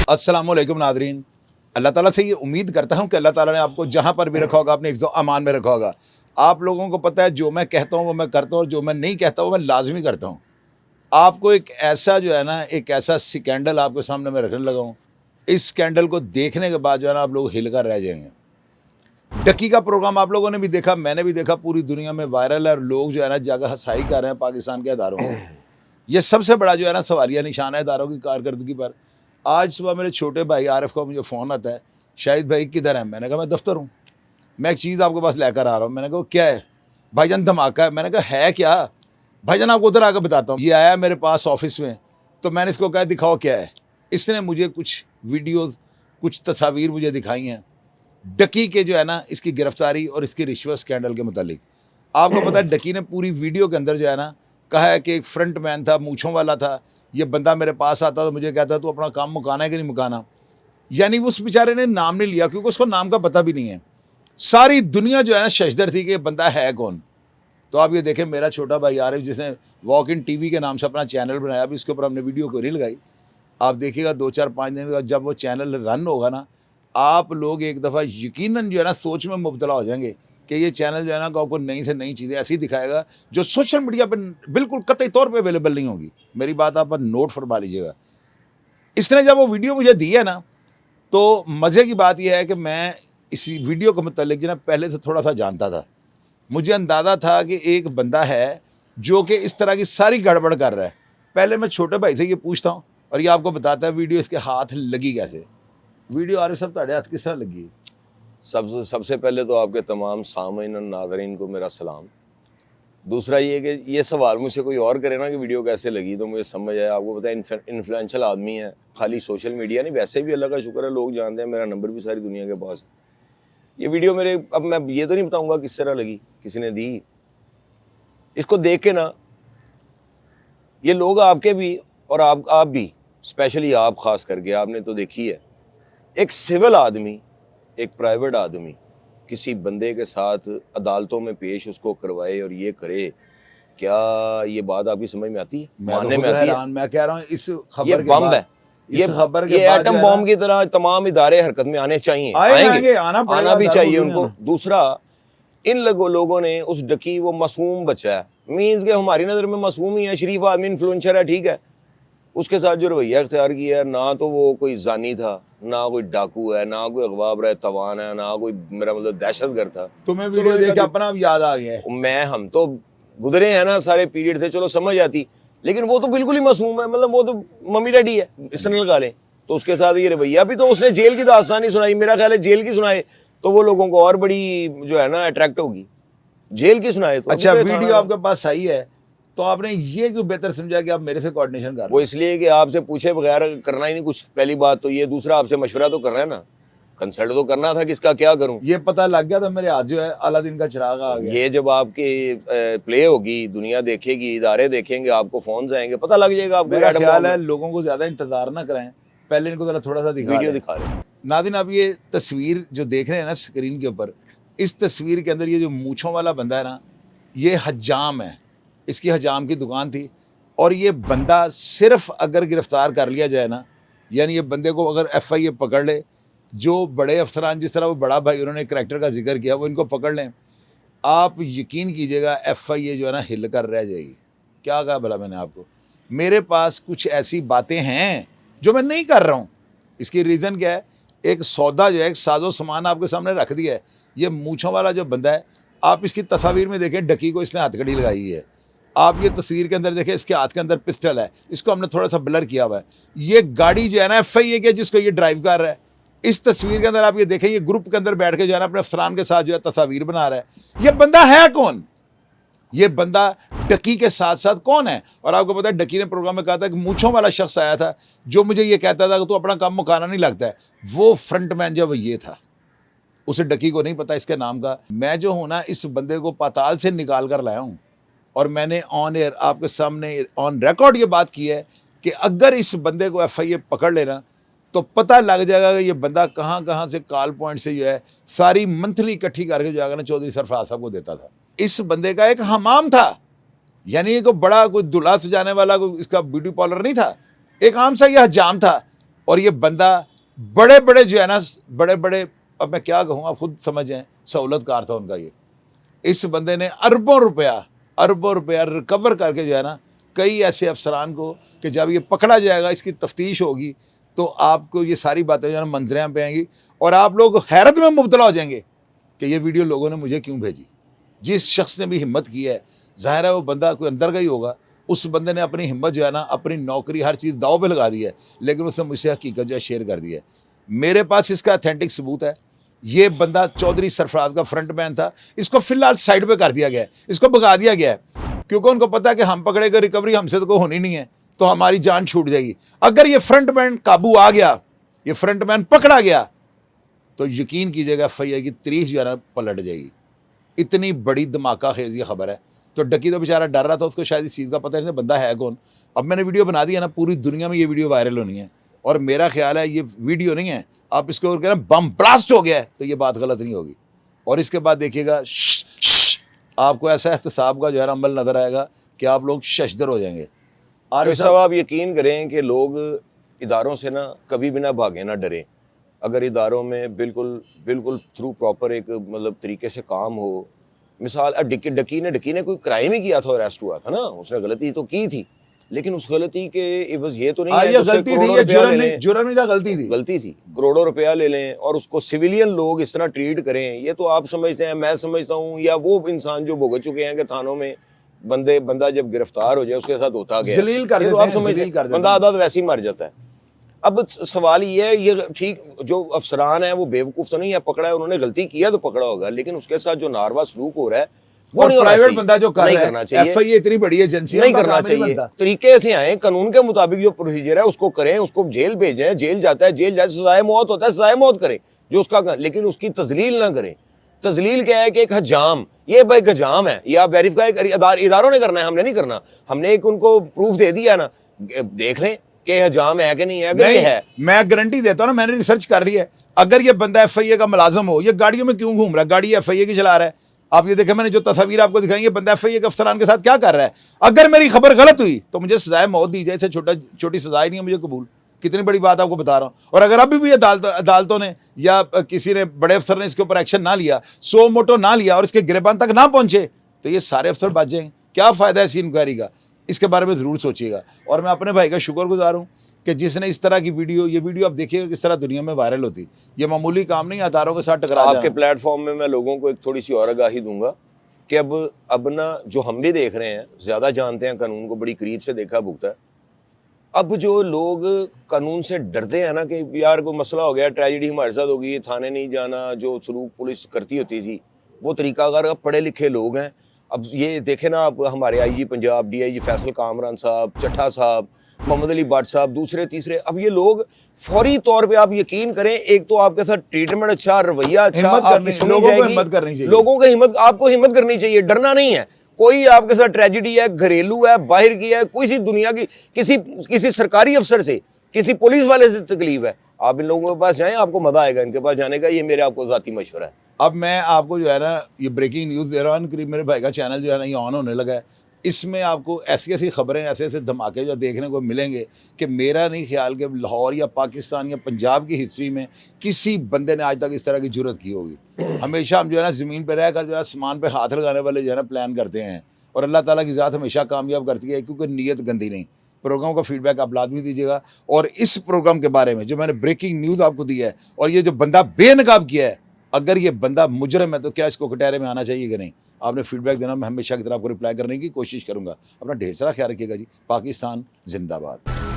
अस्सलाम वालेकुम नादरीन। अल्लाह ताला से ये उम्मीद करता हूँ कि अल्लाह ताला ने आपको जहाँ पर भी रखा होगा अपने हिफ्ज़ अमान में रखा होगा। आप लोगों को पता है जो मैं कहता हूँ वो मैं करता हूँ और जो मैं नहीं कहता वो मैं लाज़मी करता हूँ। आपको एक ऐसा जो है ना एक ऐसा स्कैंडल आपके सामने मैं रखने लगा हूँ। इस स्कैंडल को देखने के बाद जो है ना आप लोग हिल कर रह जाएंगे। डकी का प्रोग्राम आप लोगों ने भी देखा, मैंने भी देखा, पूरी दुनिया में वायरल है और लोग जो है ना जगह हसाई कर रहे हैं पाकिस्तान के अदारों को। ये सबसे बड़ा जो है ना सवालिया निशान है अदारों की कारकर्दगी पर। आज सुबह मेरे छोटे भाई आरिफ का मुझे फ़ोन आता है, शाहिद भाई किधर है? मैंने कहा मैं दफ्तर हूँ, मैं एक चीज़ आपके पास लेकर आ रहा हूँ। मैंने कहा क्या है? भाईजान धमाका है। मैंने कहा है क्या? भाईजान आपको उधर आकर बताता हूँ। ये आया मेरे पास ऑफिस में, तो मैंने इसको कहा दिखाओ क्या है। इसने मुझे कुछ वीडियोज़, कुछ तस्वीर मुझे दिखाई हैं डकी के जो है ना इसकी गिरफ्तारी और इसकी रिश्वत स्कैंडल के मुतालिक। आपको पता है डकी ने पूरी वीडियो के अंदर जो है ना कहा है कि एक फ्रंट मैन था, मूँछों वाला था, ये बंदा मेरे पास आता तो मुझे कहता तू अपना काम मुकाना है कि नहीं मुकाना। यानी उस बेचारे ने नाम नहीं लिया क्योंकि उसको नाम का पता भी नहीं है। सारी दुनिया जो है ना शशदर थी कि ये बंदा है कौन। तो आप ये देखें मेरा छोटा भाई आरिफ जिसने वॉक इन टीवी के नाम से अपना चैनल बनाया, अभी उसके ऊपर हमने वीडियो को रील लगाई। आप देखिएगा 2-4-5 दिन का जब वो चैनल रन होगा ना, आप लोग एक दफ़ा यकीनन जो है ना सोच में मुब्तला हो जाएंगे कि ये चैनल जो है ना आपको नई से नई चीज़ें ऐसी दिखाएगा जो सोशल मीडिया पर बिल्कुल कतई तौर पे अवेलेबल नहीं होगी। मेरी बात आप नोट फरमा लीजिएगा। इसने जब वो वीडियो मुझे दी है ना, तो मज़े की बात यह है कि मैं इसी वीडियो के मुतालिक जो ना पहले से थोड़ा सा जानता था। मुझे अंदाज़ा था कि एक बंदा है जो कि इस तरह की सारी गड़बड़ कर रहा है। पहले मैं छोटे भाई से ये पूछता हूँ और ये आपको बताता है वीडियो इसके हाथ लगी कैसे। वीडियो आरिफ साहब ਤੁਹਾਡੇ हाथ किस तरह लगी? सबसे पहले तो आपके तमाम सामीन और नाज़रीन को मेरा सलाम। दूसरा ये कि ये सवाल मुझसे कोई और करे ना कि वीडियो कैसे लगी तो मुझे समझ आया। आपको पता है इन्फ्लुएंशियल आदमी है, खाली सोशल मीडिया नहीं, वैसे भी अल्लाह का शुक्र है लोग जानते हैं, मेरा नंबर भी सारी दुनिया के पास है। ये वीडियो मेरे, अब मैं ये तो नहीं बताऊँगा किस तरह लगी, किसी ने दी। इसको देख के ना ये लोग आपके भी और आप भी, स्पेशली आप ख़ास करके, आपने तो देखी है, एक सिविल आदमी, एक प्राइवेट आदमी किसी बंदे के साथ अदालतों में पेश उसको करवाए और ये करे, क्या ये बात आपकी समझ में आती है? मानने में आती है? मैं कह रहा हूँ इस ये खबर के बम बाद, है, इस खबर के ये बाद एटम जो है बॉम्ब ना की तरह तमाम इदारे हरकत में आने चाहिए, आएंगे, आना पड़ेगा, आना भी दारुल चाहिए दुनिया उनको। में। दूसरा, इन लोगों ने उस डकी, वो मासूम बच्चा है, मीन्स के हमारी नज़र में मासूम ही है, शरीफ आदमी, इन्फ्लुएंसर है, ठीक है, उसके साथ जो रवैया अख्तियार किया है, ना तो वो कोई जानी था, ना कोई डाकू है, ना कोई अगवाब रहे तवान है, ना कोई मेरा मतलब दहशतगर्द था। तुम्हें वीडियो देख के अपना याद आ गया है। मैं हम तो गुजरे हैं ना सारे पीरियड से, चलो समझ आती, लेकिन वो तो बिल्कुल ही मासूम है, मतलब वो तो मम्मी डैडी है, इस तरह लगा लें। तो उसके साथ ये रवैया भी, तो उसने जेल की दास्तानी सुनाई, मेरा ख्याल है जेल की सुनाए तो वो लोगों को और बड़ी जो है ना अट्रैक्ट होगी, जेल की सुनाए तो। अच्छा, वीडियो आपके पास सही है तो आपने ये क्यों बेहतर समझा कि आप मेरे से कोऑर्डिनेशन कर रहे वो इसलिए कि आपसे पूछे बगैर करना ही नहीं कुछ, पहली बात तो ये। दूसरा, आपसे मशवरा तो करना है ना, कंसल्ट तो करना था किसका क्या करूं। ये पता लग गया था मेरे हाथ जो है अलादीन का चिराग आ गया। ये जब आपकी प्ले होगी, दुनिया देखेगी, इदारे देखेंगे, आपको फोन आएंगे, पता लग जाएगा आपको। मेरा ख्याल है लोगों को ज्यादा इंतजार ना कराएं, पहले इनको जरा थोड़ा सा वीडियो दिखा रहे। नादिन, आप ये तस्वीर जो देख रहे हैं ना स्क्रीन के ऊपर, इस तस्वीर के अंदर ये जो मूछों वाला बंदा है ना, ये हजाम है, इसकी हजाम की दुकान थी। और ये बंदा सिर्फ अगर गिरफ्तार कर लिया जाए ना, यानी ये बंदे को अगर FIA पकड़ ले, जो बड़े अफसरान, जिस तरह वो बड़ा भाई उन्होंने करैक्टर का जिक्र किया, वो इनको पकड़ लें, आप यकीन कीजिएगा FIA जो है ना हिल कर रह जाएगी। क्या कहा भला मैंने आपको? मेरे पास कुछ ऐसी बातें हैं जो मैं नहीं कर रहा हूँ। इसकी रीज़न क्या है? एक सौदा जो है, एक साजो सामान आपके सामने रख दिया है। ये मूँछों वाला जो बंदा है, आप इसकी तस्वीर में देखें, डकी को इसने हथकड़ी लगाई है। आप ये तस्वीर के अंदर देखें, इसके हाथ के अंदर पिस्टल है, इसको हमने थोड़ा सा ब्लर किया हुआ है। ये गाड़ी जो है ना FIA की, जिसको ये ड्राइव कर रहा है। इस तस्वीर के अंदर आप ये देखें, ये ग्रुप के अंदर बैठ के जो है ना अपने अफसरान के साथ जो है तस्वीर बना रहा है। ये बंदा है कौन? ये बंदा डकी के साथ साथ कौन है? और आपको पता है डकी ने प्रोग्राम में कहा था कि मूँछों वाला शख्स आया था जो मुझे ये कहता था कि तू अपना काम मुकाना नहीं लगता है। वो फ्रंटमैन जो वो ये था, उसे डकी को नहीं पता इसके नाम का। मैं जो हूँ ना, इस बंदे को पाताल से निकाल कर लाया हूँ और मैंने ऑन एयर आपके सामने ऑन रिकॉर्ड ये बात की है कि अगर इस बंदे को FIA पकड़ लेना तो पता लग जाएगा कि ये बंदा कहाँ कहाँ से कॉल पॉइंट से जो है सारी मंथली इकट्ठी करके जो है ना चौधरी सरफराज साहब को देता था। इस बंदे का एक हमाम था, यानी कोई बड़ा कोई दूल्हा सजाने वाला कोई इसका ब्यूटी पार्लर नहीं था, एक आम सा यह हजाम था और ये बंदा बड़े बड़े जो है ना, बड़े बड़े, अब मैं क्या कहूँ, आप खुद समझ जाएं, सहूलतकार था उनका ये। इस बंदे ने अरबों रुपया रिकवर करके जो है ना, कई ऐसे अफसरान को, कि जब ये पकड़ा जाएगा, इसकी तफ्तीश होगी, तो आपको ये सारी बातें जो है ना मंजरें पे आएंगी और आप लोग हैरत में मुब्तला हो जाएंगे कि ये वीडियो लोगों ने मुझे क्यों भेजी। जिस शख्स ने भी हिम्मत की है, ज़ाहिर है वो बंदा कोई अंदर का ही होगा। उस बंदे ने अपनी हिम्मत जो है ना, अपनी नौकरी, हर चीज़ दाव पे लगा दी है, लेकिन उसने मुझसे हकीकत जो है शेयर कर दी है। मेरे पास इसका अथेंटिक सबूत है। ये बंदा चौधरी सरफराज का फ्रंट मैन था, इसको फिलहाल साइड पे कर दिया गया है, इसको भगा दिया गया है, क्योंकि उनको पता है कि हम पकड़ेगा, रिकवरी हमसे तो कोई होनी नहीं है, तो हमारी जान छूट जाएगी। अगर ये फ्रंट मैन काबू आ गया, ये फ्रंट मैन पकड़ा गया, तो यकीन कीजिएगा FIR की तारीख जो है ना पलट जाएगी। इतनी बड़ी धमाका खेज ये खबर है। तो डकी तो बेचारा डर रहा था, उसको शायद इस चीज़ का पता नहीं था बंदा है कौन। अब मैंने वीडियो बना दी है ना, पूरी दुनिया में ये वीडियो वायरल होनी है, और मेरा ख्याल है ये वीडियो नहीं है, आप इसके ऊपर कहना बम ब्लास्ट हो गया है, तो ये बात गलत नहीं होगी। और इसके बाद देखिएगा आपको ऐसा एहतसाब का जो है ना अमल नजर आएगा कि आप लोग शशदर हो जाएंगे। आरिफ साहब, आप यकीन करें कि लोग इदारों से ना कभी भी ना भागें, ना डरें। अगर इदारों में बिल्कुल थ्रू प्रॉपर एक मतलब तरीके से काम हो, मिसाल डकी ने कोई क्राइम ही किया था और अरेस्ट हुआ था ना, उसने गलती तो की थी, लेकिन उस गलती के इवज ये तो नहीं है ये गलती थी, ये जुर्म नहीं था, गलती थी, करोड़ों रुपया ले लें और उसको सिविलियन लोग इस तरह ट्रीट करें। ये तो आप समझते हैं, मैं समझता हूँ, या वो इंसान जो भुगत चुके हैं कि थानों में बंदा जब गिरफ्तार हो जाए उसके साथ होता गया, जलील कर देते हैं, आप समझते हैं, बंदा आधा वैसे ही मर जाता है। अब सवाल ये है, ये ठीक जो अफसरान है वो बेवकूफ़ तो नहीं है, पकड़ा है, उन्होंने गलती किया तो पकड़ा होगा, लेकिन उसके साथ जो नारवा सलूक हो रहा है वो नहीं प्राइवेट बंदा जो कर रहा है, चाहिए। FIR इतनी बड़ी एजेंसी नहीं करना चाहिए। तरीके से आए, कानून के मुताबिक जो प्रोसीजर है उसको करें, उसको जेल भेजें, जेल जाता है, जेल जाए, सजाए मौत होता है, सजाए मौत करें जो उसका, लेकिन उसकी तजलील ना करें। तजलील क्या है कि एक हजाम, ये भाई हजाम है, ये आप वेरीफाई इदारों ने करना है, हमने नहीं करना। हमने एक उनको प्रूफ दे दिया ना, देख लें कि हजाम है कि नहीं है। अगर ये है, मैं गारंटी देता हूं ना, मैंने रिसर्च कर रही है। अगर ये बंदा FIR का मुलाजम हो, ये गाड़ियों में क्यों घूम रहा है, गाड़ी FIR की चला रहा है। आप ये देखें, मैंने जो तस्वीर आपको दिखाई, ये बंदा FIR के अफसरान के साथ क्या कर रहा है। अगर मेरी खबर गलत हुई तो मुझे सजाए मौत दी जाए, छोटी सजाए नहीं है मुझे कबूल। कितनी बड़ी बात आपको बता रहा हूं। और अगर अभी भी अदालतों ने या किसी ने, बड़े अफसर ने इसके ऊपर एक्शन ना लिया, सो मोटो ना लिया और इसके गिरबान तक ना पहुंचे, तो ये सारे अफसर बच जाएंगे। क्या फ़ायदा है इसी इंक्वायरी का? इसके बारे में ज़रूर सोचिएगा। और मैं अपने भाई का शुक्रगुजार हूँ कि जिसने इस तरह की ये वीडियो आप देखिएगा किस तरह दुनिया में वायरल होती। ये मामूली काम नहीं, अदारों के साथ टकरा जाना। आपके प्लेटफॉर्म में मैं लोगों को एक थोड़ी सी और आगाही दूंगा कि अब ना, जो हम भी देख रहे हैं, ज़्यादा जानते हैं कानून को, बड़ी करीब से देखा भुगता है। अब जो लोग कानून से डरते हैं ना कि यार कोई मसला हो गया, ट्रेजेडी हमारे साथ होगी, थाने नहीं जाना, जो सलूक पुलिस करती होती थी, वो तरीका अगर पढ़े लिखे लोग हैं। अब ये देखें ना, आप हमारे IG पंजाब DIG फैसल कामरान साहब, चट्ठा साहब, मोहम्मद अली भट्ट साहब, दूसरे तीसरे, अब ये लोग फौरी तौर पे, आप यकीन करें, एक तो आपके साथ ट्रीटमेंट अच्छा, रवैया अच्छा, लोगों को हिम्मत करनी चाहिए, आपको हिम्मत करनी चाहिए, डरना नहीं है। कोई आपके साथ ट्रेजेडी है, घरेलू है, बाहर की है, किसी दुनिया की, किसी सरकारी अफसर से, किसी पुलिस वाले से तकलीफ है, आप इन लोगों के पास जाएं, आपको मजा आएगा इनके पास जाने का। ये मेरे आपको ज़ाती मशवरा है। अब मैं आपको जो है ना ये ब्रेकिंग न्यूज़ दे रहा हूँ, करीब मेरे भाई का चैनल जो है ना ये ऑन होने लगा है। इसमें आपको ऐसी ऐसी खबरें, ऐसे ऐसे धमाके जो देखने को मिलेंगे कि मेरा नहीं ख्याल कि लाहौर या पाकिस्तान या पंजाब की हिस्ट्री में किसी बंदे ने आज तक इस तरह की जुर्रत की होगी। हमेशा हम जो है ना ज़मीन पर रहकर जो है आसमान पर हाथ लगाने वाले जो है ना प्लान करते हैं, और अल्लाह ताला की ज़ात हमेशा कामयाब करती है, क्योंकि नीयत गंदी नहीं। प्रोग्राम का फीडबैक आप लाजमी दीजिएगा। और इस प्रोग्राम के बारे में जो मैंने ब्रेकिंग न्यूज़ आपको दी है, और ये जो बंदा बेनकाब किया है, अगर ये बंदा मुजरम है तो क्या इसको कटहरे में आना चाहिए कि नहीं? आपने फीडबैक देना, मैं हमेशा की तरह आपको रिप्लाई करने की कोशिश करूंगा। अपना ढेर सारा ख्याल रखिएगा जी। पाकिस्तान जिंदाबाद।